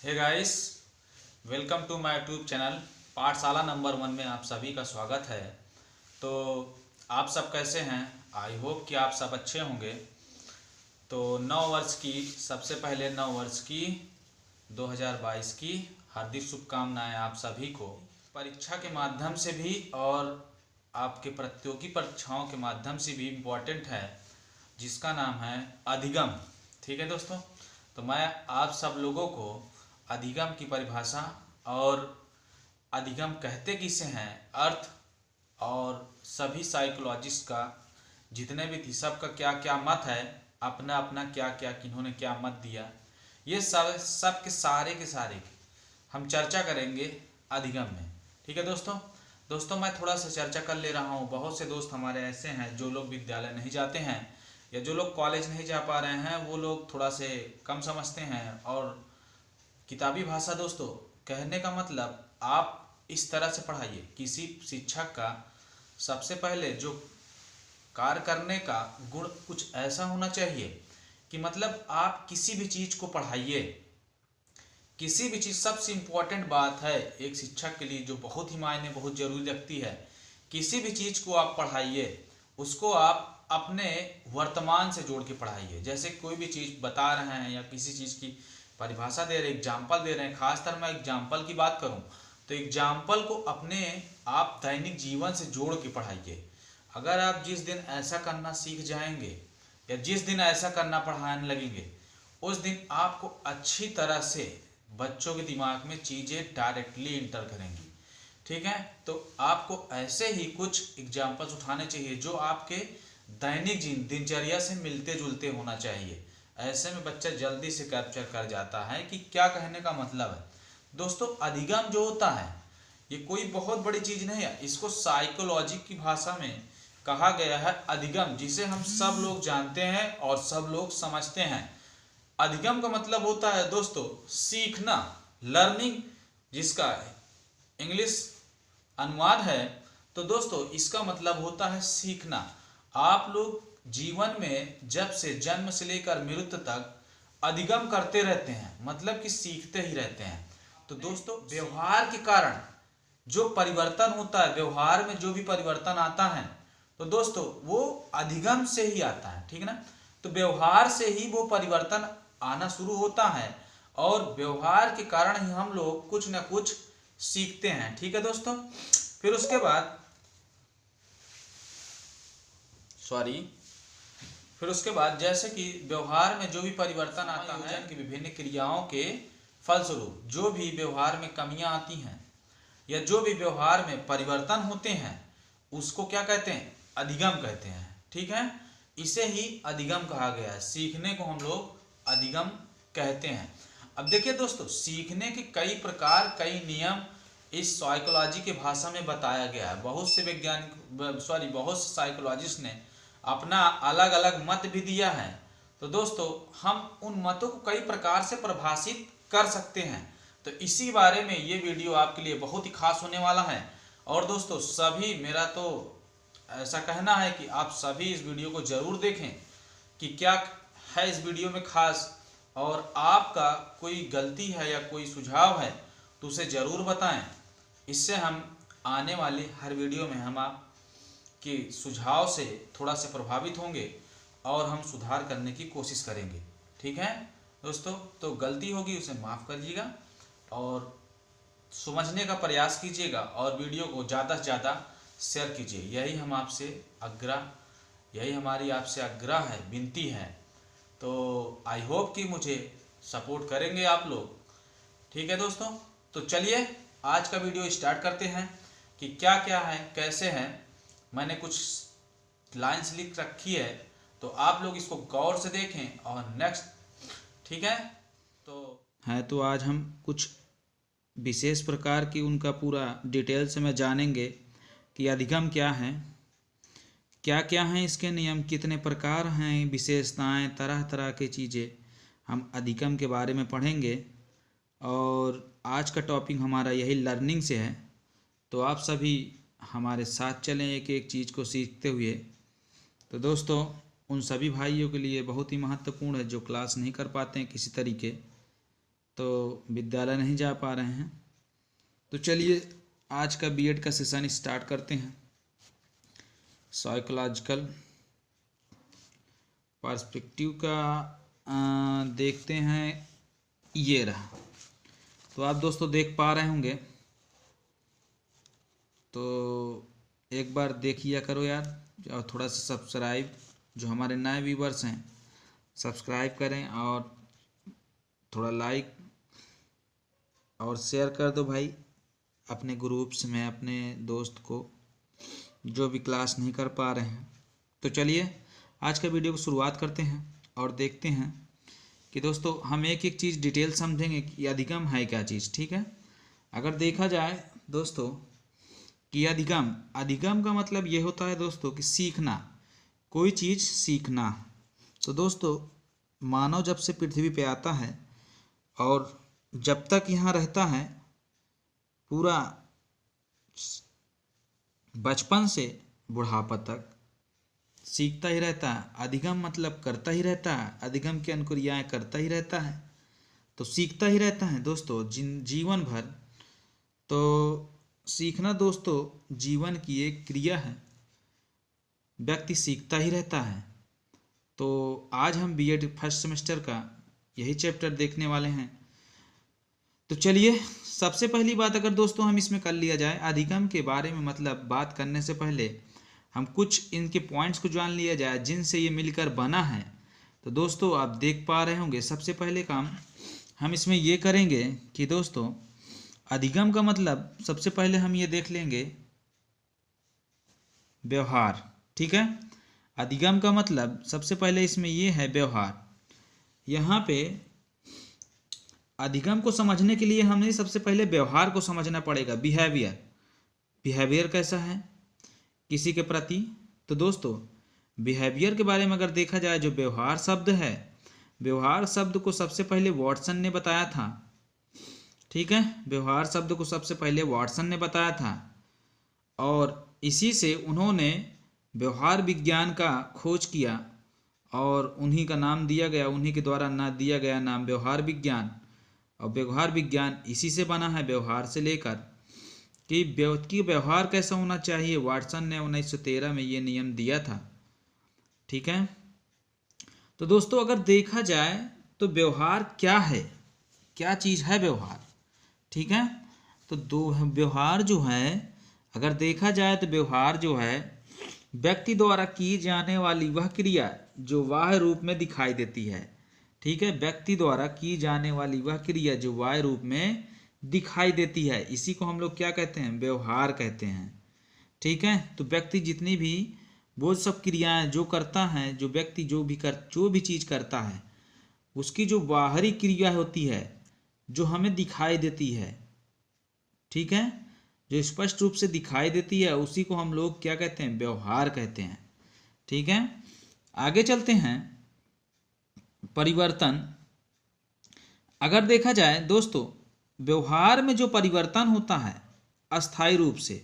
Hey guys, welcome to my YouTube channel. पाठशाला number 1 में आप सभी का स्वागत है। तो आप सब कैसे हैं? आई होप कि आप सब अच्छे होंगे। तो 9 वर्ष की सबसे पहले 9 वर्ष की 2022 की हार्दिक शुभकामनाएं आप सभी को। परीक्षा के माध्यम से भी और आपके प्रतियोगी परीक्षाओं के माध्यम से भी इम्पोर्टेंट है, जिसका नाम है अधिगम। ठीक है दोस्तों, तो मैं आप सब लोगों को अधिगम की परिभाषा और अधिगम कहते किसे हैं, अर्थ और सभी साइकोलॉजिस्ट का जितने भी थी सबका क्या क्या मत है, अपना अपना क्या क्या किन्होंने क्या मत दिया, ये सब के सारे हम चर्चा करेंगे अधिगम में। ठीक है दोस्तों, मैं थोड़ा सा चर्चा कर ले रहा हूँ। बहुत से दोस्त हमारे ऐसे हैं जो लोग विद्यालय नहीं जाते हैं या जो लोग कॉलेज नहीं जा पा रहे हैं, वो लोग थोड़ा से कम समझते हैं। और किताबी भाषा दोस्तों, कहने का मतलब आप इस तरह से पढ़ाइए। किसी शिक्षक का सबसे पहले जो कार्य करने का गुण कुछ ऐसा होना चाहिए कि मतलब आप किसी भी चीज़ को पढ़ाइए। किसी भी चीज़, सबसे इम्पोर्टेंट बात है एक शिक्षक के लिए जो बहुत ही मायने बहुत ज़रूरी रखती है, किसी भी चीज़ को आप पढ़ाइए, उसको आप अपने वर्तमान से जोड़ के पढ़ाइए। जैसे कोई भी चीज़ बता रहे हैं या किसी चीज़ की परिभाषा दे रहे, एग्जाम्पल दे रहे हैं, खासकर मैं एग्जाम्पल की बात करूं तो एग्जाम्पल को अपने आप दैनिक जीवन से जोड़ के पढ़ाइए। अगर आप जिस दिन ऐसा करना सीख जाएंगे या जिस दिन ऐसा करना पढ़ाने लगेंगे, उस दिन आपको अच्छी तरह से बच्चों के दिमाग में चीज़ें डायरेक्टली इंटर करेंगी। ठीक है, तो आपको ऐसे ही कुछ एग्जाम्पल्स उठाने चाहिए जो आपके दैनिक दिनचर्या से मिलते जुलते होना चाहिए। ऐसे में बच्चा जल्दी से कैप्चर कर जाता है कि क्या कहने का मतलब है। दोस्तों, अधिगम जो होता है ये कोई बहुत बड़ी चीज़ नहीं है। इसको साइकोलॉजी की भाषा में कहा गया है अधिगम, जिसे हम सब लोग जानते हैं और सब लोग समझते हैं। अधिगम का मतलब होता है दोस्तों सीखना, लर्निंग, जिसका इंग्लिश अनुवाद है। तो दोस्तों इसका मतलब होता है सीखना। आप लोग जीवन में जब से जन्म से लेकर मृत्यु तक अधिगम करते रहते हैं, मतलब कि सीखते ही रहते हैं। तो दोस्तों, व्यवहार के कारण जो परिवर्तन होता है, व्यवहार में जो भी परिवर्तन आता है, तो दोस्तों वो अधिगम से ही आता है। ठीक है ना, तो व्यवहार से ही वो परिवर्तन आना शुरू होता है और व्यवहार के कारण ही हम लोग कुछ ना कुछ सीखते हैं। ठीक है दोस्तों, फिर उसके बाद जैसे कि व्यवहार में जो भी परिवर्तन आता है कि विभिन्न क्रियाओं के फलस्वरूप जो भी व्यवहार में कमियां आती हैं या जो भी व्यवहार में परिवर्तन होते हैं, उसको क्या कहते हैं? अधिगम कहते हैं। ठीक है, इसे ही अधिगम कहा गया है। सीखने को हम लोग अधिगम कहते हैं। अब देखिए दोस्तों, सीखने के कई प्रकार, कई नियम इस साइकोलॉजी के भाषा में बताया गया है। बहुत से साइकोलॉजिस्ट ने अपना अलग अलग मत भी दिया है। तो दोस्तों, हम उन मतों को कई प्रकार से परिभाषित कर सकते हैं। तो इसी बारे में ये वीडियो आपके लिए बहुत ही खास होने वाला है। और दोस्तों, सभी, मेरा तो ऐसा कहना है कि आप सभी इस वीडियो को जरूर देखें कि क्या है इस वीडियो में खास, और आपका कोई गलती है या कोई सुझाव है तो उसे ज़रूर बताएं। इससे हम आने वाली हर वीडियो में हम आपके सुझाव से थोड़ा से प्रभावित होंगे और हम सुधार करने की कोशिश करेंगे। ठीक है दोस्तों, तो गलती होगी उसे माफ़ करिएगा और समझने का प्रयास कीजिएगा और वीडियो को ज़्यादा से ज़्यादा शेयर कीजिए। यही हमारी आपसे आग्रह है, विनती है। तो आई होप कि मुझे सपोर्ट करेंगे आप लोग। ठीक है दोस्तों, तो चलिए आज का वीडियो स्टार्ट करते हैं कि क्या क्या है, कैसे हैं। मैंने कुछ लाइंस लिख रखी है, तो आप लोग इसको गौर से देखें और नेक्स्ट, ठीक है, तो आज हम कुछ विशेष प्रकार की उनका पूरा डिटेल से में जानेंगे कि अधिगम क्या है, क्या क्या हैं इसके नियम, कितने प्रकार हैं, विशेषताएं, तरह तरह की चीज़ें हम अधिगम के बारे में पढ़ेंगे। और आज का टॉपिक हमारा यही लर्निंग से है। तो आप सभी हमारे साथ चलें एक एक चीज़ को सीखते हुए। तो दोस्तों, उन सभी भाइयों के लिए बहुत ही महत्वपूर्ण है जो क्लास नहीं कर पाते हैं किसी तरीके, तो विद्यालय नहीं जा पा रहे हैं। तो चलिए आज का बीएड का सेशन स्टार्ट करते हैं। साइकोलॉजिकल पर्सपेक्टिव का देखते हैं। ये रहा, तो आप दोस्तों देख पा रहे होंगे, तो एक बार देखिए करो यार, और थोड़ा सा सब्सक्राइब, जो हमारे नए व्यूवर्स हैं सब्सक्राइब करें और थोड़ा लाइक और शेयर कर दो भाई अपने ग्रुप्स में, अपने दोस्त को जो भी क्लास नहीं कर पा रहे हैं। तो चलिए आज का वीडियो को शुरुआत करते हैं और देखते हैं कि दोस्तों हम एक एक चीज़ डिटेल समझेंगे कि अधिगम है क्या चीज़। ठीक है, अगर देखा जाए दोस्तों कि अधिगम का मतलब ये होता है दोस्तों कि सीखना, कोई चीज़ सीखना। तो दोस्तों मानव जब से पृथ्वी पे आता है और जब तक यहाँ रहता है, पूरा बचपन से बुढ़ापा तक सीखता ही रहता है। अधिगम मतलब करता ही रहता है, अधिगम की अनुक्रियाएं करता ही रहता है, तो सीखता ही रहता है दोस्तों जीवन भर। तो सीखना दोस्तों जीवन की एक क्रिया है, व्यक्ति सीखता ही रहता है। तो आज हम बीएड फर्स्ट सेमेस्टर का यही चैप्टर देखने वाले हैं। तो चलिए सबसे पहली बात अगर दोस्तों हम इसमें कर लिया जाए अधिगम के बारे में, मतलब बात करने से पहले हम कुछ इनके पॉइंट्स को जान लिया जाए जिनसे ये मिलकर बना है। तो दोस्तों आप देख पा रहे होंगे, सबसे पहले काम हम इसमें ये करेंगे कि दोस्तों अधिगम का मतलब सबसे पहले हम ये देख लेंगे व्यवहार। ठीक है, अधिगम का मतलब सबसे पहले इसमें ये है व्यवहार। यहाँ पे अधिगम को समझने के लिए हमें सबसे पहले व्यवहार को समझना पड़ेगा। बिहेवियर कैसा है किसी के प्रति। तो दोस्तों बिहेवियर के बारे में अगर देखा जाए, जो व्यवहार शब्द है, व्यवहार शब्द को सबसे पहले वॉटसन ने बताया था। ठीक है, व्यवहार शब्द को सबसे पहले वॉटसन ने बताया था और इसी से उन्होंने व्यवहार विज्ञान का खोज किया और उन्हीं का नाम दिया गया, उन्हीं के द्वारा दिया गया नाम व्यवहार विज्ञान। और व्यवहार विज्ञान इसी से बना है, व्यवहार से लेकर कि व्यवहार कैसा होना चाहिए। वाटसन ने 1913 में ये नियम दिया था। ठीक है, तो दोस्तों अगर देखा जाए तो व्यवहार क्या है, क्या चीज़ है व्यवहार। ठीक है, तो व्यवहार जो है अगर देखा जाए तो व्यवहार जो है व्यक्ति द्वारा की जाने वाली वह क्रिया जो बाह्य रूप में दिखाई देती है। ठीक है, व्यक्ति द्वारा की जाने वाली वह क्रिया जो बाह्य रूप में दिखाई देती है, इसी को हम लोग क्या कहते हैं, व्यवहार कहते हैं। ठीक है, तो व्यक्ति जितनी भी वो सब क्रियाएं जो करता है, जो व्यक्ति जो भी चीज़ करता है, उसकी जो बाहरी क्रिया होती है जो हमें दिखाई देती है, ठीक है, जो स्पष्ट रूप से दिखाई देती है, उसी को हम लोग क्या कहते हैं, व्यवहार कहते हैं। ठीक है, आगे चलते हैं। परिवर्तन अगर देखा जाए दोस्तों, व्यवहार में जो परिवर्तन होता है अस्थायी रूप से,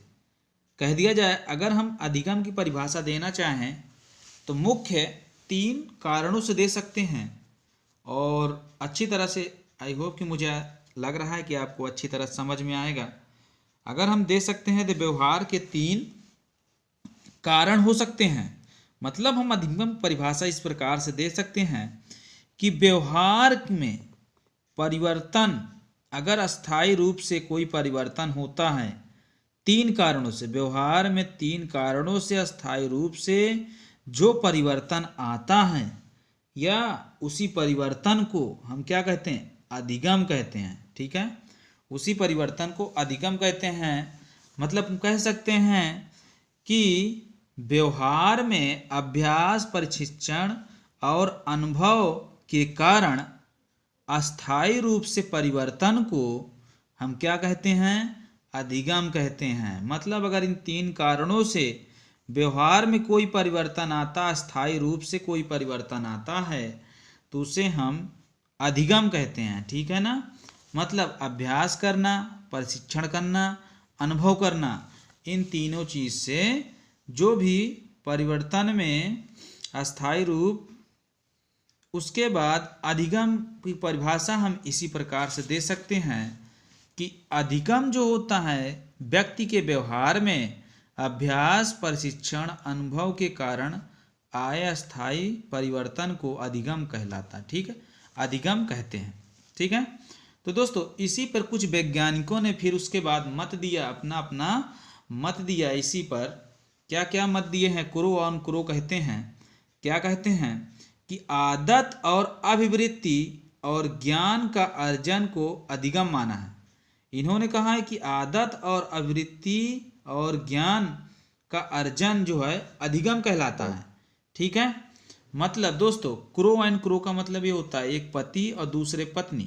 कह दिया जाए अगर हम अधिगम की परिभाषा देना चाहें तो मुख्य 3 कारणों से दे सकते हैं। और अच्छी तरह से आई होप कि मुझे लग रहा है कि आपको अच्छी तरह समझ में आएगा। अगर हम दे सकते हैं तो व्यवहार के 3 कारण हो सकते हैं। मतलब हम अधिगम परिभाषा इस प्रकार से दे सकते हैं कि व्यवहार में परिवर्तन, अगर अस्थायी रूप से कोई परिवर्तन होता है 3 कारणों से, व्यवहार में 3 कारणों से अस्थायी रूप से जो परिवर्तन आता है, या उसी परिवर्तन को हम क्या कहते हैं, अधिगम कहते हैं। ठीक है, उसी परिवर्तन को अधिगम कहते हैं। मतलब हम कह सकते हैं कि व्यवहार में अभ्यास, प्रशिक्षण और अनुभव के कारण अस्थायी रूप से परिवर्तन को हम क्या कहते हैं, अधिगम कहते हैं। मतलब अगर इन 3 कारणों से व्यवहार में कोई परिवर्तन आता, अस्थायी रूप से कोई परिवर्तन आता है, तो उसे हम अधिगम कहते हैं। ठीक है ना, मतलब अभ्यास करना, प्रशिक्षण करना, अनुभव करना, इन तीनों चीज़ से जो भी परिवर्तन में अस्थायी रूप उसके बाद अधिगम की परिभाषा हम इसी प्रकार से दे सकते हैं कि अधिगम जो होता है व्यक्ति के व्यवहार में अभ्यास, प्रशिक्षण, अनुभव के कारण आए अस्थायी परिवर्तन को अधिगम कहलाता है। ठीक है, अधिगम कहते हैं। ठीक है, तो दोस्तों इसी पर कुछ वैज्ञानिकों ने फिर उसके बाद मत दिया, अपना अपना मत दिया। इसी पर क्या क्या मत दिए हैं? क्रो ऑन क्रो कहते हैं। क्या कहते हैं कि आदत और अभिवृत्ति और ज्ञान का अर्जन को अधिगम माना है। इन्होंने कहा है कि आदत और अभिवृत्ति और ज्ञान का अर्जन जो है अधिगम कहलाता है। ठीक है, मतलब दोस्तों क्रो एंड क्रो का मतलब ये होता है एक पति और दूसरे पत्नी।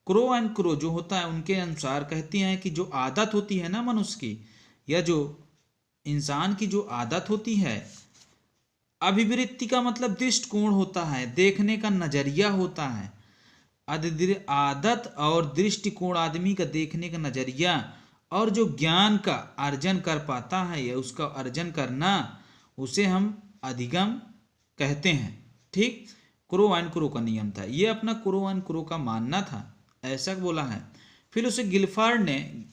क्रो एंड क्रो जो होता है उनके अनुसार कहती हैं कि जो आदत होती है ना मनुष्य की, या जो इंसान की जो आदत होती है, अभिवृत्ति का मतलब दृष्टिकोण होता है, देखने का नजरिया होता है। आदत और दृष्टिकोण आदमी का देखने का नजरिया, और जो ज्ञान का अर्जन कर पाता है या उसका अर्जन करना, उसे हम अधिगम कहते हैं। ठीक, क्रो एंड क्रो का नियम था ये, अपना क्रो एंड क्रो का मानना था, ऐसा बोला है। फिर उसे गिलफर्ड ने,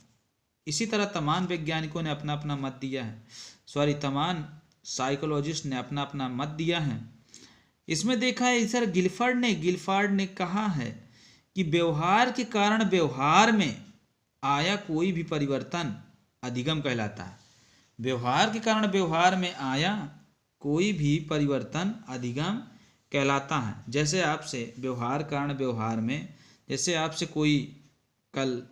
इसी तरह तमाम वैज्ञानिकों ने अपना अपना मत दिया है, तमाम साइकोलॉजिस्ट ने अपना अपना मत दिया है। इसमें देखा है सर गिलफर्ड ने कहा है कि व्यवहार के कारण व्यवहार में आया कोई भी परिवर्तन अधिगम कहलाता है। व्यवहार के कारण व्यवहार में आया कोई भी परिवर्तन अधिगम कहलाता है। जैसे आपसे व्यवहार कारण व्यवहार में, जैसे आपसे कोई कल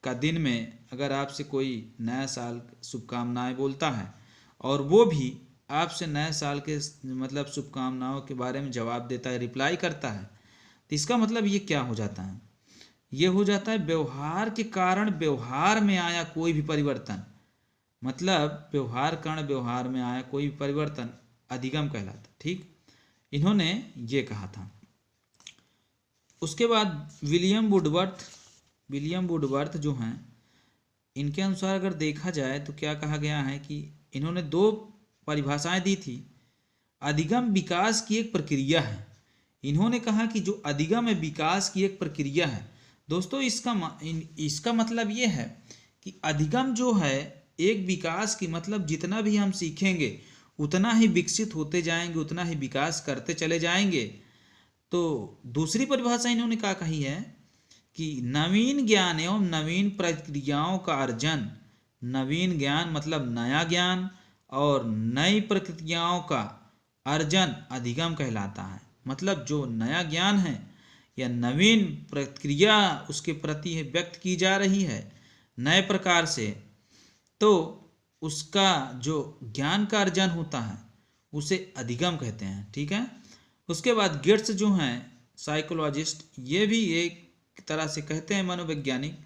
का दिन में अगर आपसे कोई नया साल शुभकामनाएं बोलता है और वो भी आपसे नए साल के मतलब शुभकामनाओं के बारे में जवाब देता है, रिप्लाई करता है, तो इसका मतलब ये क्या हो जाता है? ये हो जाता है व्यवहार के कारण व्यवहार में आया कोई भी परिवर्तन, मतलब व्यवहार कारण व्यवहार में आया कोई भी परिवर्तन अधिगम कहलाता। ठीक, इन्होंने ये कहा था। उसके बाद विलियम वुडवर्थ जो हैं, इनके अनुसार अगर देखा जाए तो क्या कहा गया है कि इन्होंने दो परिभाषाएं दी थी। अधिगम विकास की एक प्रक्रिया है। इन्होंने कहा कि जो अधिगम है विकास की एक प्रक्रिया है। दोस्तों इसका मतलब ये है कि अधिगम जो है एक विकास की, मतलब जितना भी हम सीखेंगे उतना ही विकसित होते जाएंगे, उतना ही विकास करते चले जाएंगे। तो दूसरी परिभाषा इन्होंने क्या कही है कि नवीन ज्ञान एवं नवीन प्रक्रियाओं का अर्जन, नवीन ज्ञान मतलब नया ज्ञान और नई प्रक्रियाओं का अर्जन अधिगम कहलाता है। मतलब जो नया ज्ञान है या नवीन प्रक्रिया उसके प्रति व्यक्त की जा रही है नए प्रकार से, तो उसका जो ज्ञान का अर्जन होता है उसे अधिगम कहते हैं। ठीक है, उसके बाद गेट्स जो हैं साइकोलॉजिस्ट, ये भी एक तरह से कहते हैं मनोवैज्ञानिक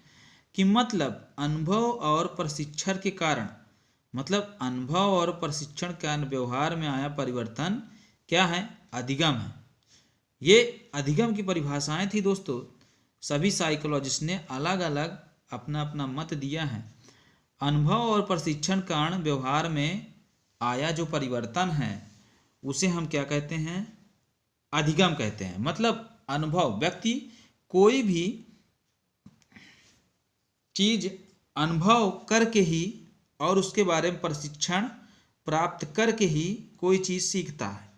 कि मतलब अनुभव और प्रशिक्षण के कारण, मतलब अनुभव और प्रशिक्षण के कारण व्यवहार में आया परिवर्तन क्या है? अधिगम है। ये अधिगम की परिभाषाएं थी दोस्तों। सभी साइकोलॉजिस्ट ने अलग अलग अपना अपना मत दिया है। अनुभव और प्रशिक्षण कारण व्यवहार में आया जो परिवर्तन है उसे हम क्या कहते हैं? अधिगम कहते हैं। मतलब अनुभव, व्यक्ति कोई भी चीज अनुभव करके ही और उसके बारे में प्रशिक्षण प्राप्त करके ही कोई चीज सीखता है।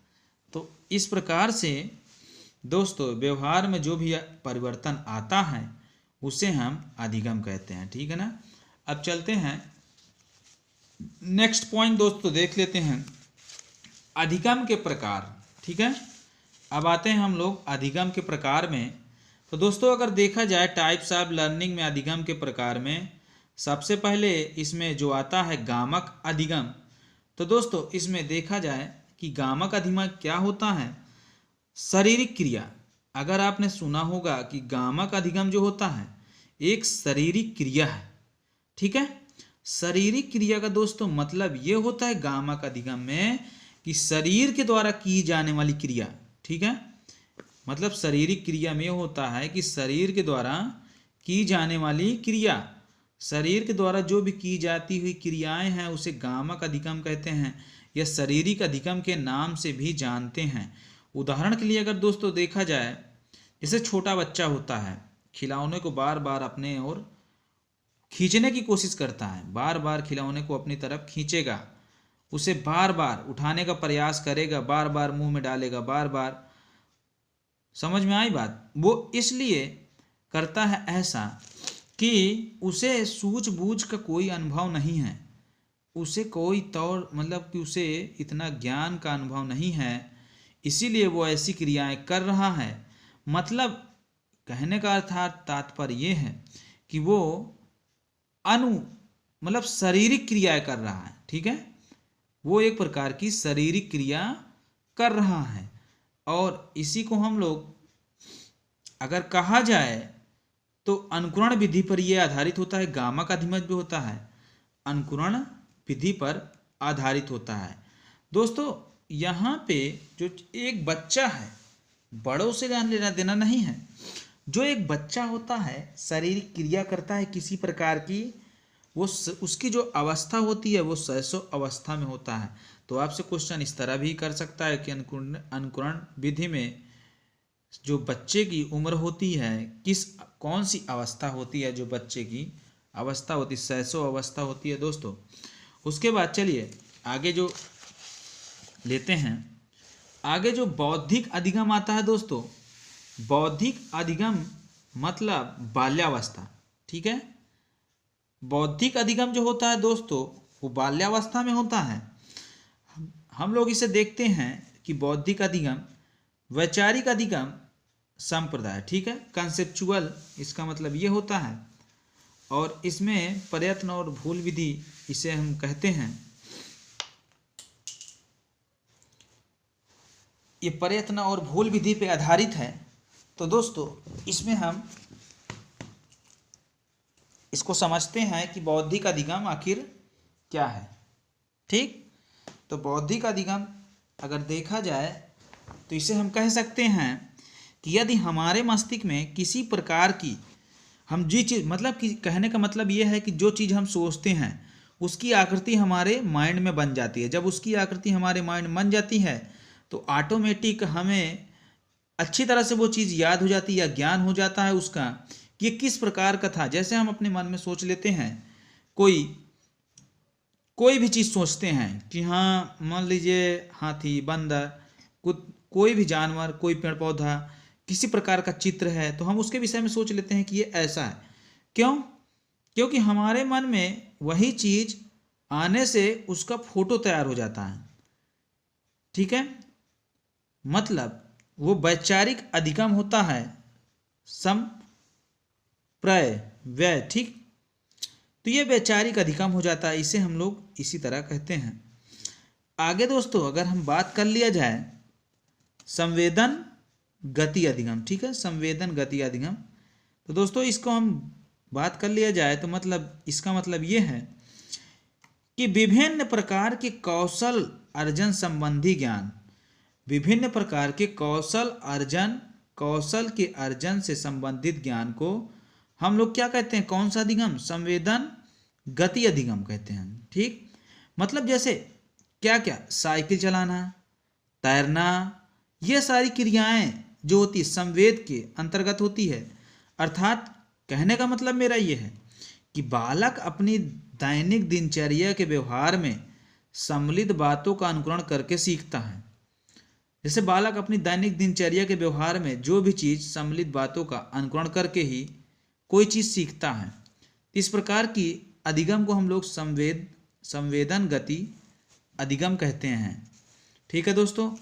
तो इस प्रकार से दोस्तों व्यवहार में जो भी परिवर्तन आता है उसे हम अधिगम कहते हैं। ठीक है ना। अब चलते हैं नेक्स्ट पॉइंट दोस्तों, देख लेते हैं अधिगम के प्रकार। ठीक है, अब आते हैं हम लोग अधिगम के प्रकार में। तो दोस्तों अगर देखा जाए टाइप्स ऑफ लर्निंग में अधिगम के प्रकार में सबसे पहले इसमें जो आता है गामक अधिगम। तो दोस्तों इसमें देखा जाए कि गामक अधिगम क्या होता है? शारीरिक क्रिया। अगर आपने सुना होगा कि गामक अधिगम जो होता है एक शारीरिक क्रिया है। ठीक है, शारीरिक क्रिया का दोस्तों मतलब ये होता है गामक अधिगम में कि शरीर के द्वारा की जाने वाली क्रिया। ठीक है, मतलब शारीरिक क्रिया में होता है कि शरीर के द्वारा की जाने वाली क्रिया, शरीर के द्वारा जो भी की जाती हुई क्रियाएं हैं उसे गामक अधिगम कहते हैं या शारीरिक अधिगम के नाम से भी जानते हैं। उदाहरण के लिए अगर दोस्तों देखा जाए, जैसे छोटा बच्चा होता है, खिलौने को बार बार अपने ओर खींचने की कोशिश करता है, बार बार खिलौने को अपनी तरफ खींचेगा, उसे बार बार उठाने का प्रयास करेगा, बार बार मुंह में डालेगा, बार बार। समझ में आई बात? वो इसलिए करता है ऐसा कि उसे सूझबूझ का कोई अनुभव नहीं है, उसे कोई तौर मतलब कि उसे इतना ज्ञान का अनुभव नहीं है, इसीलिए वो ऐसी क्रियाएं कर रहा है। मतलब कहने का अर्थात तात्पर्य ये है कि वो मतलब शारीरिक क्रियाएं कर रहा है। ठीक है, वो एक प्रकार की शारीरिक क्रिया कर रहा है। और इसी को हम लोग अगर कहा जाए तो अनुकरण विधि पर यह आधारित होता है। गामा का अधिमत जो होता है अनुकरण विधि पर आधारित होता है। दोस्तों यहाँ पे जो एक बच्चा है, बड़ों से लेना देना नहीं है, जो एक बच्चा होता है शारीरिक क्रिया करता है किसी प्रकार की, वो उसकी जो अवस्था होती है वो शैशव अवस्था में होता है। तो आपसे क्वेश्चन इस तरह भी कर सकता है कि अनुकरण विधि में जो बच्चे की उम्र होती है, कौन सी अवस्था होती है, जो बच्चे की अवस्था होती है, शैशव अवस्था होती है दोस्तों। उसके बाद चलिए आगे जो लेते हैं, आगे जो बौद्धिक अधिगम आता है दोस्तों। बौद्धिक अधिगम मतलब बाल्यावस्था। ठीक है, बौद्धिक अधिगम जो होता है दोस्तों वो बाल्यावस्था में होता है। हम लोग इसे देखते हैं कि बौद्धिक अधिगम, वैचारिक अधिगम, संप्रदाय। ठीक है, कंसेप्चुअल इसका मतलब ये होता है। और इसमें प्रयत्न और भूल विधि इसे हम कहते हैं। ये प्रयत्न और भूल विधि पे आधारित है। तो दोस्तों इसमें हम इसको समझते हैं कि बौद्धिक अधिगम आखिर क्या है। ठीक, तो बौद्धिक अधिगम अगर देखा जाए तो इसे हम कह सकते हैं कि यदि हमारे मस्तिष्क में किसी प्रकार की हम जी चीज़, मतलब कि कहने का मतलब ये है कि जो चीज़ हम सोचते हैं उसकी आकृति हमारे माइंड में बन जाती है। जब उसकी आकृति हमारे माइंड में बन जाती है तो ऑटोमेटिक हमें अच्छी तरह से वो चीज़ याद हो जाती है या ज्ञान हो जाता है उसका कि ये किस प्रकार का था। जैसे हम अपने मन में सोच लेते हैं, कोई भी चीज़ सोचते हैं कि हाँ मान लीजिए हाथी, बंदर, कोई भी जानवर, कोई पेड़ पौधा, किसी प्रकार का चित्र है तो हम उसके विषय में सोच लेते हैं कि ये ऐसा है। क्यों? क्योंकि हमारे मन में वही चीज़ आने से उसका फोटो तैयार हो जाता है। ठीक है, मतलब वो वैचारिक अधिगम होता है, संप्रय व्यय। ठीक, तो ये वैचारिक अधिगम हो जाता है, इसे हम लोग इसी तरह कहते हैं। आगे दोस्तों अगर हम बात कर लिया जाए संवेदन गति अधिगम। ठीक है, संवेदन गति अधिगम। तो दोस्तों इसको हम बात कर लिया जाए तो मतलब इसका मतलब ये है कि विभिन्न प्रकार के कौशल अर्जन संबंधी ज्ञान, विभिन्न प्रकार के कौशल के अर्जन से संबंधित ज्ञान को हम लोग क्या कहते हैं, कौन सा अधिगम? संवेदन गति अधिगम कहते हैं। ठीक, मतलब जैसे क्या क्या, साइकिल चलाना, तैरना, ये सारी क्रियाएं जो होती है संवेद के अंतर्गत होती है। अर्थात कहने का मतलब मेरा ये है कि बालक अपनी दैनिक दिनचर्या के व्यवहार में सम्मिलित बातों का अनुकरण करके सीखता है। जैसे बालक अपनी दैनिक दिनचर्या के व्यवहार में जो भी चीज़ सम्मिलित बातों का अनुकरण करके ही कोई चीज़ सीखता है। इस प्रकार की अधिगम को हम लोग संवेदन गति अधिगम कहते हैं। ठीक है दोस्तों,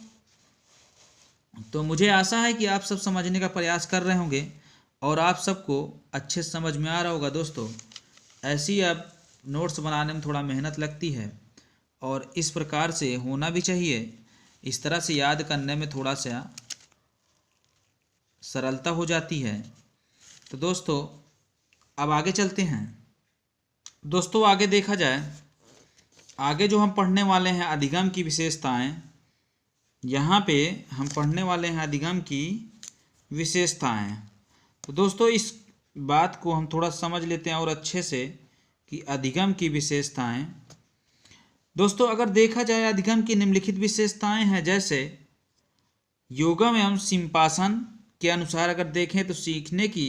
तो मुझे आशा है कि आप सब समझने का प्रयास कर रहे होंगे और आप सबको अच्छे से समझ में आ रहा होगा। दोस्तों ऐसी अब नोट्स बनाने में थोड़ा मेहनत लगती है और इस प्रकार से होना भी चाहिए। इस तरह से याद करने में थोड़ा सा सरलता हो जाती है। तो दोस्तों अब आगे चलते हैं। दोस्तों आगे देखा जाए, आगे जो हम पढ़ने वाले हैं अधिगम की विशेषताएं, यहाँ पे हम पढ़ने वाले हैं अधिगम की विशेषताएं। तो दोस्तों इस बात को हम थोड़ा समझ लेते हैं और अच्छे से कि अधिगम की विशेषताएं। दोस्तों अगर देखा जाए अधिगम की निम्नलिखित विशेषताएं हैं, जैसे योगम एवं सिम्पासन के अनुसार अगर देखें तो सीखने की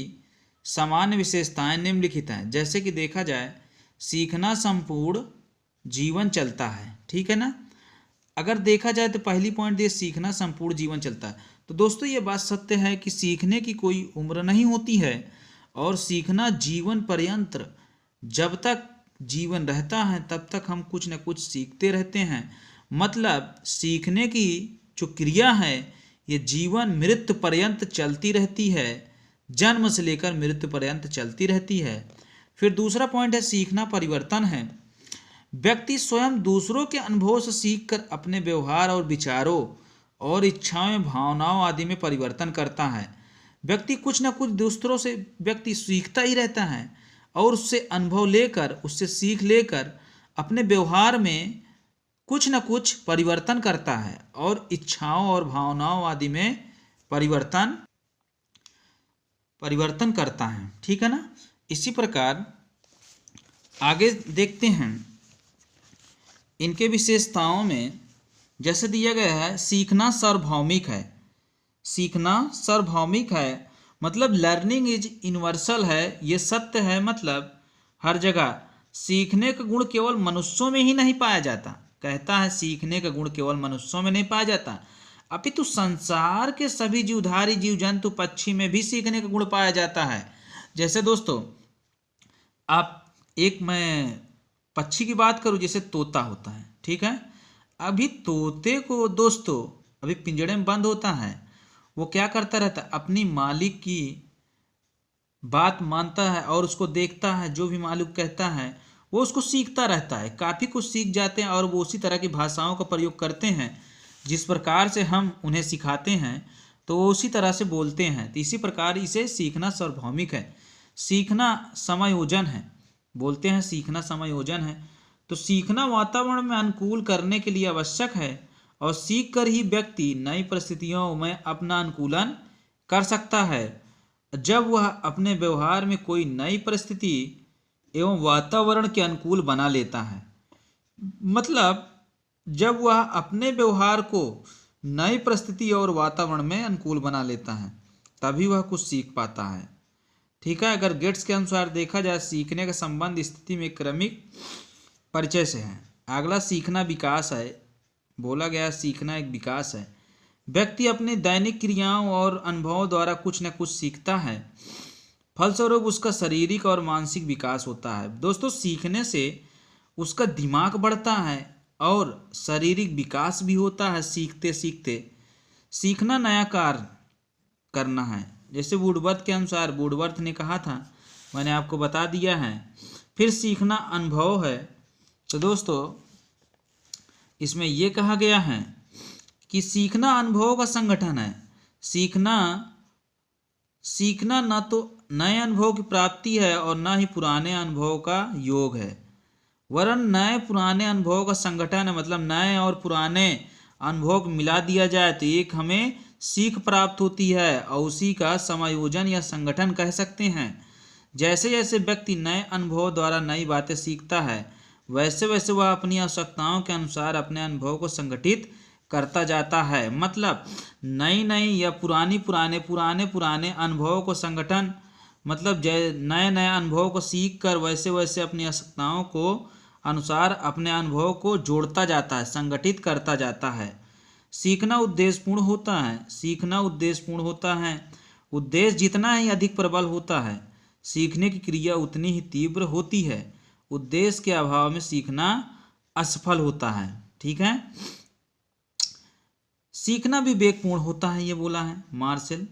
सामान्य विशेषताएं निम्नलिखित हैं। जैसे कि देखा जाए, सीखना संपूर्ण जीवन चलता है, ठीक है ना। अगर देखा जाए तो पहली पॉइंट ये सीखना संपूर्ण जीवन चलता है। तो दोस्तों ये बात सत्य है कि सीखने की कोई उम्र नहीं होती है और सीखना जीवन पर्यंत, जब तक जीवन रहता है तब तक हम कुछ न कुछ सीखते रहते हैं। मतलब सीखने की जो क्रिया है ये जीवन मृत्यु पर्यंत चलती रहती है, जन्म से लेकर मृत्यु पर्यंत चलती रहती है। फिर दूसरा पॉइंट है सीखना परिवर्तन है। व्यक्ति स्वयं दूसरों के अनुभव से सीखकर अपने व्यवहार और विचारों और इच्छाओं, भावनाओं आदि में परिवर्तन करता है। व्यक्ति कुछ न कुछ दूसरों से व्यक्ति सीखता ही रहता है और उससे अनुभव लेकर, उससे सीख लेकर अपने व्यवहार में कुछ न कुछ परिवर्तन करता है और इच्छाओं और भावनाओं आदि में परिवर्तन करता है, ठीक है ना। इसी प्रकार आगे देखते हैं इनके विशेषताओं में। जैसे दिया गया है, सीखना सार्वभौमिक है। सीखना सार्वभौमिक है मतलब लर्निंग इज यूनिवर्सल है, ये सत्य है। मतलब हर जगह सीखने का गुण केवल मनुष्यों में ही नहीं पाया जाता। कहता है सीखने का गुण केवल मनुष्यों में नहीं पाया जाता, अपितु संसार के सभी जीवधारी, जीव जंतु, पक्षी में भी सीखने का गुण पाया जाता है। जैसे दोस्तों मैं पक्षी की बात करूं, जैसे तोता होता है, ठीक है। अभी तोते को दोस्तों अभी पिंजड़े में बंद होता है, वो क्या करता रहता है, अपनी मालिक की बात मानता है और उसको देखता है, जो भी मालिक कहता है वो उसको सीखता रहता है। काफ़ी कुछ सीख जाते हैं और वो उसी तरह की भाषाओं का प्रयोग करते हैं जिस प्रकार से हम उन्हें सिखाते हैं, तो वो उसी तरह से बोलते हैं। तो इसी प्रकार इसे सीखना सार्वभौमिक है। सीखना समायोजन है, बोलते हैं सीखना समायोजन है। तो सीखना वातावरण में अनुकूल करने के लिए आवश्यक है और सीख कर ही व्यक्ति नई परिस्थितियों में अपना अनुकूलन कर सकता है। जब वह अपने व्यवहार में कोई नई परिस्थिति एवं वातावरण के अनुकूल बना लेता है, मतलब जब वह अपने व्यवहार को नई परिस्थिति और वातावरण में अनुकूल बना लेता है तभी वह कुछ सीख पाता है, ठीक है। अगर गेट्स के अनुसार देखा जाए, सीखने का संबंध स्थिति में क्रमिक परिचय से है। अगला सीखना विकास है। बोला गया सीखना एक विकास है। व्यक्ति अपने दैनिक क्रियाओं और अनुभवों द्वारा कुछ न कुछ सीखता है, फलस्वरूप उसका शारीरिक और मानसिक विकास होता है। दोस्तों सीखने से उसका दिमाग बढ़ता है और शारीरिक विकास भी होता है। सीखते सीखते सीखना नया कार्य करना है। जैसे वुडवर्थ के अनुसार, वुडवर्थ ने कहा था, मैंने आपको बता दिया है। फिर सीखना अनुभव है। तो दोस्तों इसमें यह कहा गया है कि सीखना अनुभवों का संगठन है। सीखना न तो नए अनुभव की प्राप्ति है और न ही पुराने अनुभवों का योग है, वरन नए पुराने अनुभवों का संगठन है। मतलब नए और पुराने अनुभव को मिला दिया जाए तो एक हमें सीख प्राप्त होती है और उसी का समायोजन या संगठन कह सकते हैं। जैसे जैसे व्यक्ति नए अनुभवों द्वारा नई बातें सीखता है, वैसे वैसे वह अपनी आवश्यकताओं के अनुसार अपने अनुभव को संगठित करता जाता है। मतलब नई नई या पुराने अनुभवों को संगठन, मतलब नए नए अनुभवों को सीख कर वैसे वैसे अपनी आवश्यकताओं को अनुसार अपने अनुभव को जोड़ता जाता है, संगठित करता जाता है। सीखना उद्देश्यपूर्ण होता है। सीखना उद्देश्यपूर्ण होता है। उद्देश्य जितना ही अधिक प्रबल होता है, सीखने की क्रिया उतनी ही तीव्र होती है। उद्देश्य के अभाव में सीखना असफल होता है, ठीक है। सीखना विवेकपूर्ण होता है, ये बोला है। मार्शल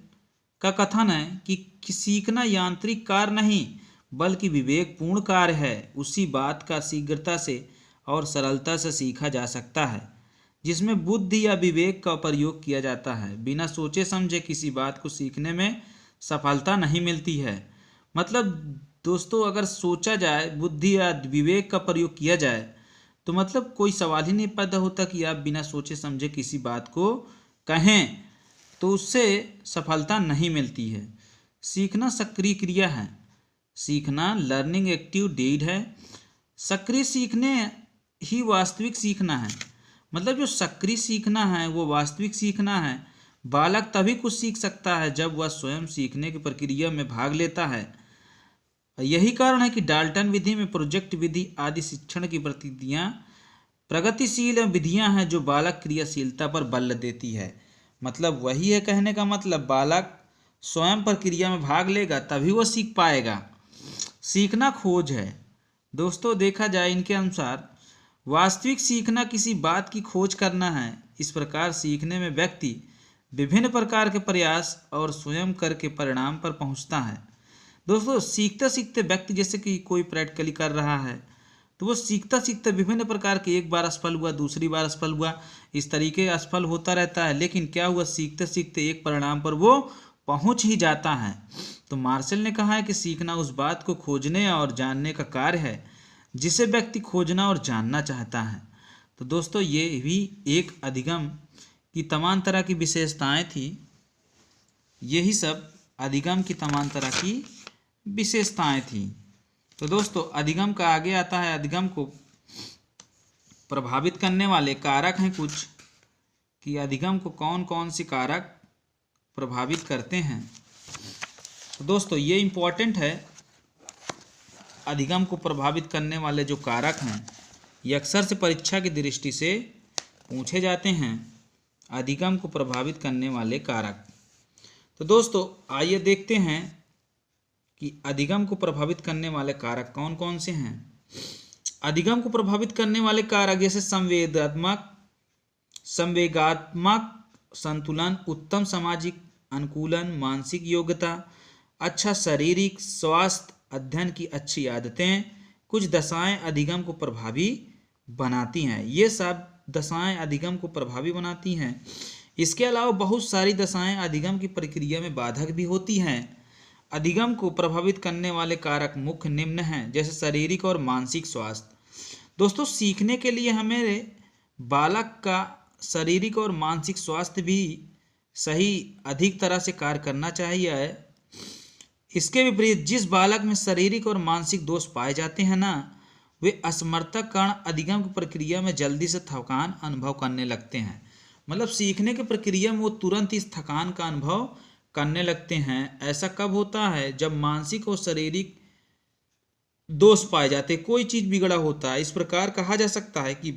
का कथन है कि सीखना यांत्रिक कार्य नहीं बल्कि विवेकपूर्ण कार्य है। उसी बात का शीघ्रता से और सरलता से सीखा जा सकता है जिसमें बुद्धि या विवेक का प्रयोग किया जाता है। बिना सोचे समझे किसी बात को सीखने में सफलता नहीं मिलती है। मतलब दोस्तों अगर सोचा जाए, बुद्धि या विवेक का प्रयोग किया जाए, तो मतलब कोई सवाल ही नहीं पैदा होता कि आप बिना सोचे समझे किसी बात को कहें, तो उससे सफलता नहीं मिलती है। सीखना सक्रिय क्रिया है। सीखना लर्निंग एक्टिव डीड है। सक्रिय सीखने ही वास्तविक सीखना है। मतलब जो सक्रिय सीखना है वो वास्तविक सीखना है। बालक तभी कुछ सीख सकता है जब वह स्वयं सीखने की प्रक्रिया में भाग लेता है। यही कारण है कि डाल्टन विधि में प्रोजेक्ट विधि आदि शिक्षण की प्रगतिशील विधियां हैं जो बालक क्रियाशीलता पर बल देती है। मतलब वही है, कहने का मतलब बालक स्वयं प्रक्रिया में भाग लेगा तभी वो सीख पाएगा। सीखना खोज है। दोस्तों देखा जाए इनके अनुसार वास्तविक सीखना किसी बात की खोज करना है। इस प्रकार सीखने में व्यक्ति विभिन्न प्रकार के प्रयास और स्वयं करके परिणाम पर पहुंचता है। दोस्तों सीखते सीखते व्यक्ति, जैसे कि कोई प्रैक्टिकली कर रहा है तो वो सीखता सीखता विभिन्न प्रकार के, एक बार असफल हुआ, दूसरी बार असफल हुआ, इस तरीके असफल होता रहता है, लेकिन क्या हुआ, सीखते सीखते एक परिणाम पर वो पहुंच ही जाता है। तो मार्शल ने कहा है कि सीखना उस बात को खोजने और जानने का कार्य है जिसे व्यक्ति खोजना और जानना चाहता है। तो दोस्तों ये भी एक अधिगम की तमाम तरह की विशेषताएं थी। यही सब अधिगम की तमाम तरह की विशेषताएं थी। तो दोस्तों अधिगम का आगे आता है, अधिगम को प्रभावित करने वाले कारक हैं कुछ, कि अधिगम को कौन कौन से कारक प्रभावित करते हैं। तो दोस्तों ये इम्पोर्टेंट है, अधिगम को प्रभावित करने वाले जो कारक हैं ये अक्सर से परीक्षा की दृष्टि से पूछे जाते हैं। अधिगम को प्रभावित करने वाले कारक। तो दोस्तों आइए देखते हैं कि अधिगम को प्रभावित करने वाले कारक कौन कौन से हैं। अधिगम को प्रभावित करने वाले कारक जैसे संवेगात्मक संतुलन, उत्तम सामाजिक अनुकूलन, मानसिक योग्यता, अच्छा शारीरिक स्वास्थ्य, अध्ययन की अच्छी आदतें, कुछ दशाएं अधिगम को प्रभावी बनाती हैं। ये सब दशाएं अधिगम को प्रभावी बनाती हैं। इसके अलावा बहुत सारी दशाएं अधिगम की प्रक्रिया में बाधक भी होती हैं। अधिगम को प्रभावित करने वाले कारक मुख्य निम्न हैं, जैसे शारीरिक और मानसिक स्वास्थ्य। दोस्तों सीखने के लिए हमें बालक का शारीरिक और मानसिक स्वास्थ्य भी सही अधिक तरह से कार्य करना चाहिए। इसके विपरीत जिस बालक में शारीरिक और मानसिक दोष पाए जाते हैं ना, वे असमर्थता कारण अधिगम की प्रक्रिया में जल्दी से थकान अनुभव करने लगते हैं। मतलब सीखने की प्रक्रिया में वो तुरंत इस थकान का अनुभव करने लगते हैं। ऐसा कब होता है, जब मानसिक और शारीरिक दोष पाए जाते, कोई चीज बिगड़ा होता है। इस प्रकार कहा जा सकता है कि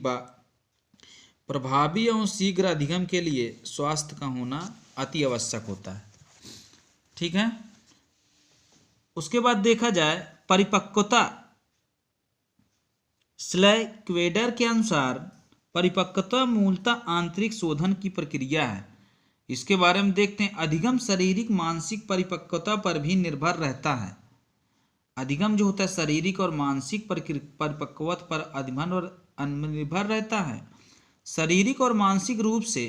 प्रभावी और शीघ्र अधिगम के लिए स्वास्थ्य का होना अति आवश्यक होता है। ठीक है। उसके बाद देखा जाए परिपक्वता। स्लैक्वेडर के अनुसार परिपक्वता मूलतः आंतरिक शोधन की प्रक्रिया है। इसके बारे में देखते हैं। अधिगम शारीरिक मानसिक परिपक्वता पर भी निर्भर रहता है। अधिगम जो होता है शारीरिक और मानसिक परिपक्वता पर अधिगम और निर्भर रहता है। शारीरिक और मानसिक रूप से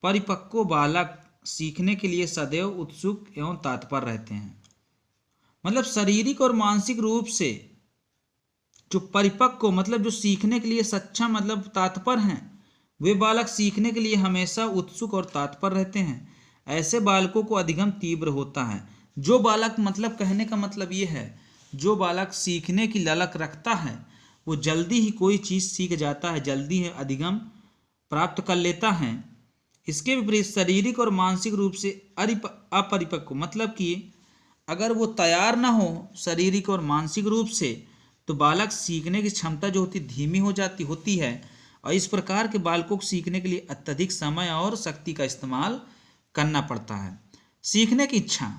परिपक्व बालक सीखने के लिए सदैव उत्सुक एवं तत्पर रहते हैं। मतलब शारीरिक और मानसिक रूप से जो परिपक्व मतलब जो सीखने के लिए सक्षम मतलब तत्पर हैं, वे बालक सीखने के लिए हमेशा उत्सुक और तत्पर रहते हैं। ऐसे बालकों को अधिगम तीव्र होता है। जो बालक मतलब कहने का मतलब ये है, जो बालक सीखने की ललक रखता है वो जल्दी ही कोई चीज़ सीख जाता है, जल्दी ही अधिगम प्राप्त कर लेता है। इसके विपरीत शारीरिक और मानसिक रूप से अपरिपक्व मतलब कि अगर वो तैयार ना हो शारीरिक और मानसिक रूप से, तो बालक सीखने की क्षमता जो होती धीमी हो जाती होती है। और इस प्रकार के बालकों को सीखने के लिए अत्यधिक समय और शक्ति का इस्तेमाल करना पड़ता है। सीखने की इच्छा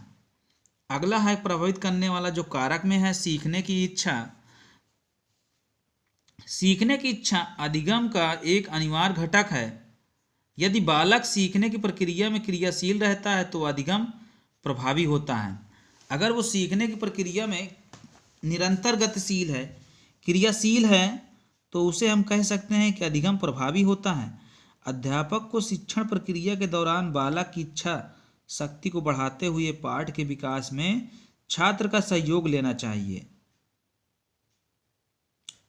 अगला है प्रभावित करने वाला जो कारक में है, सीखने की इच्छा। सीखने की इच्छा अधिगम का एक अनिवार्य घटक है। यदि बालक सीखने की प्रक्रिया में क्रियाशील रहता है तो अधिगम प्रभावी होता है। अगर वो सीखने की प्रक्रिया में निरंतर गतिशील है, क्रियाशील है, तो उसे हम कह सकते हैं कि अधिगम प्रभावी होता है। अध्यापक को शिक्षण प्रक्रिया के दौरान बालक की इच्छा शक्ति को बढ़ाते हुए पाठ के विकास में छात्र का सहयोग लेना चाहिए।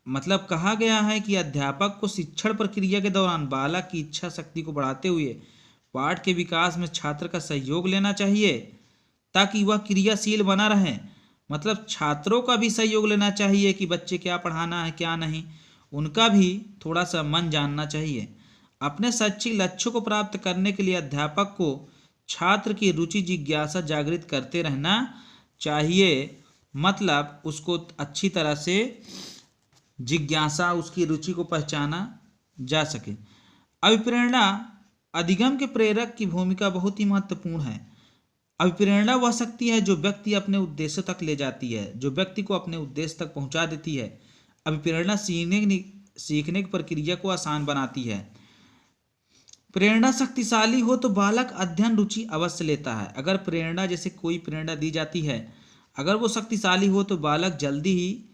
मतलब कहा गया है कि अध्यापक को शिक्षण प्रक्रिया के दौरान बालक की इच्छा शक्ति को बढ़ाते हुए पाठ के विकास में छात्र का सहयोग लेना चाहिए ताकि वह क्रियाशील बना रहे। मतलब छात्रों का भी सहयोग लेना चाहिए कि बच्चे क्या पढ़ाना है क्या नहीं, उनका भी थोड़ा सा मन जानना चाहिए। अपने शैक्षिक लक्ष्यों को प्राप्त करने के लिए अध्यापक को छात्र की रुचि जिज्ञासा जागृत करते रहना चाहिए। मतलब उसको अच्छी तरह से जिज्ञासा, उसकी रुचि को पहचाना जा सके। अभिप्रेरणा अधिगम के प्रेरक की भूमिका बहुत ही महत्वपूर्ण है। अभिप्रेरणा वह शक्ति है जो व्यक्ति अपने उद्देश्य तक ले जाती है, जो व्यक्ति को अपने उद्देश्य तक पहुंचा देती है। अभिप्रेरणा सीखने की प्रक्रिया को आसान बनाती है। प्रेरणा शक्तिशाली हो तो बालक अध्ययन रुचि अवश्य लेता है। अगर प्रेरणा, जैसे कोई प्रेरणा दी जाती है, अगर वो शक्तिशाली हो तो बालक जल्दी ही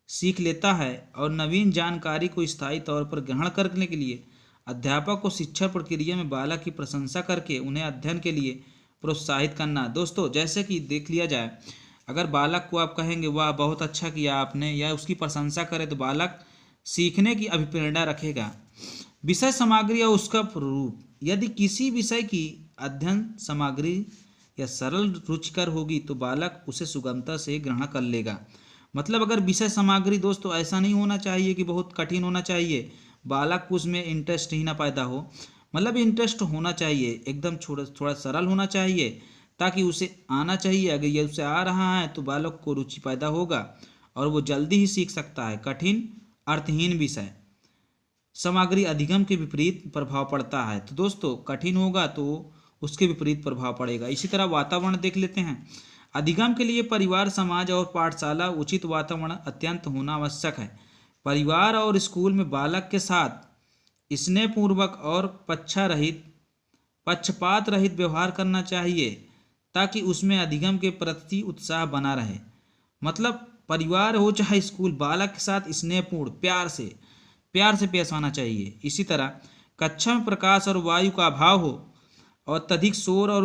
सीख लेता है। और नवीन जानकारी को स्थायी तौर पर ग्रहण करने के लिए अध्यापक को शिक्षा प्रक्रिया में बालक की प्रशंसा करके उन्हें अध्ययन के लिए प्रोत्साहित करना। दोस्तों, जैसे कि देख लिया जाए, अगर बालक को आप कहेंगे वाह बहुत अच्छा किया आपने, या उसकी प्रशंसा करें, तो बालक सीखने की अभिप्रेरणा रखेगा। विषय सामग्री और उसका रूप। यदि किसी विषय की अध्ययन सामग्री या सरल रुचिकर होगी तो बालक उसे सुगमता से ग्रहण कर लेगा। मतलब अगर विषय सामग्री दोस्तों ऐसा नहीं होना चाहिए कि बहुत कठिन होना चाहिए, बालक को उसमें इंटरेस्ट ही ना पैदा हो। मतलब इंटरेस्ट होना चाहिए, एकदम थोड़ा सरल होना चाहिए, ताकि उसे आना चाहिए। अगर ये उसे आ रहा है तो बालक को रुचि पैदा होगा और वो जल्दी ही सीख सकता है। कठिन अर्थहीन विषय सामग्री अधिगम के विपरीत प्रभाव पड़ता है। तो दोस्तों, कठिन होगा तो उसके विपरीत प्रभाव पड़ेगा। इसी तरह वातावरण देख लेते हैं। अधिगम के लिए परिवार, समाज और पाठशाला उचित वातावरण अत्यंत होना आवश्यक है। परिवार और स्कूल में बालक के साथ स्नेहपूर्वक और पक्षपात रहित व्यवहार करना चाहिए, ताकि उसमें अधिगम के प्रति उत्साह बना रहे। मतलब परिवार हो चाहे स्कूल, बालक के साथ स्नेहपूर्ण प्यार से पेश आना चाहिए। इसी तरह कक्षा में प्रकाश और वायु का अभाव हो और अत्यधिक शोर और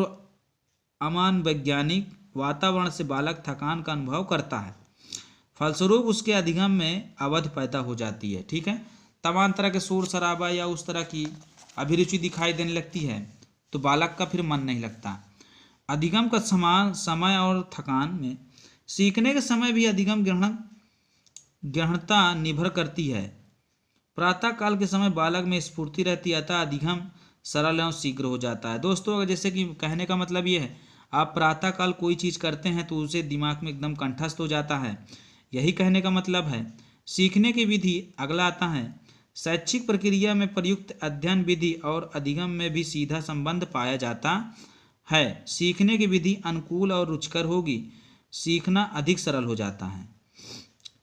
अमानवैज्ञानिक वातावरण से बालक थकान का अनुभव करता है। फलस्वरूप उसके अधिगम में अवध पैदा हो जाती है। ठीक है, तमाम तरह के शोर शराबा या उस तरह की अभिरुचि दिखाई देने लगती है तो बालक का फिर मन नहीं लगता। अधिगम का समान समय और थकान में सीखने के समय भी अधिगम गहनता निर्भर करती है। प्रातः काल के समय बालक में स्फूर्ति रहती है, अतः अधिगम सरल और शीघ्र हो जाता है। दोस्तों, अगर जैसे कि कहने का मतलब ये है, आप प्रातः काल कोई चीज़ करते हैं तो उसे दिमाग में एकदम कंठस्थ हो जाता है, यही कहने का मतलब है। सीखने की विधि अगला आता है। शैक्षिक प्रक्रिया में प्रयुक्त अध्ययन विधि और अधिगम में भी सीधा संबंध पाया जाता है। सीखने की विधि अनुकूल और रुचिकर होगी, सीखना अधिक सरल हो जाता है।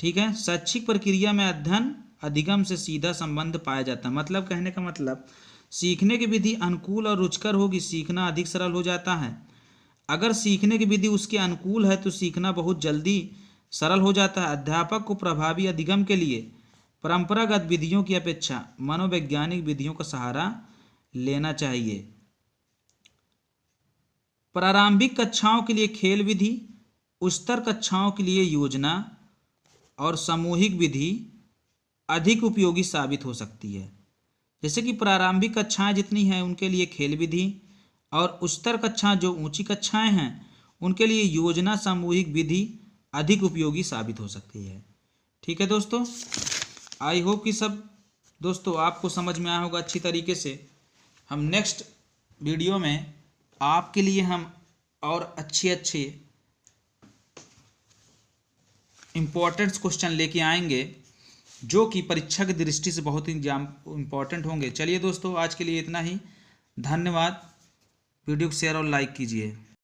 ठीक है, शैक्षिक प्रक्रिया में अध्ययन अधिगम से सीधा संबंध पाया जाता है। मतलब कहने का मतलब, सीखने की विधि अनुकूल और रुचिकर होगी, सीखना अधिक सरल हो जाता है। अगर सीखने की विधि उसके अनुकूल है तो सीखना बहुत जल्दी सरल हो जाता है। अध्यापक को प्रभावी अधिगम के लिए परंपरागत विधियों की अपेक्षा मनोवैज्ञानिक विधियों का सहारा लेना चाहिए। प्रारंभिक कक्षाओं के लिए खेल विधि, उच्चतर कक्षाओं के लिए योजना और सामूहिक विधि अधिक उपयोगी साबित हो सकती है। जैसे कि प्रारंभिक कक्षाएं जितनी हैं उनके लिए खेल विधि, और उच्चतर कक्षाएं जो ऊंची कक्षाएं हैं उनके लिए योजना सामूहिक विधि अधिक उपयोगी साबित हो सकती है। ठीक है दोस्तों, आई होप कि सब दोस्तों आपको समझ में आया होगा अच्छी तरीके से। हम नेक्स्ट वीडियो में आपके लिए हम और अच्छे इम्पोर्टेंट क्वेश्चन लेके आएंगे जो कि परीक्षा की दृष्टि से बहुत ही इम्पोर्टेंट होंगे। चलिए दोस्तों, आज के लिए इतना ही। धन्यवाद। वीडियो को शेयर और लाइक कीजिए।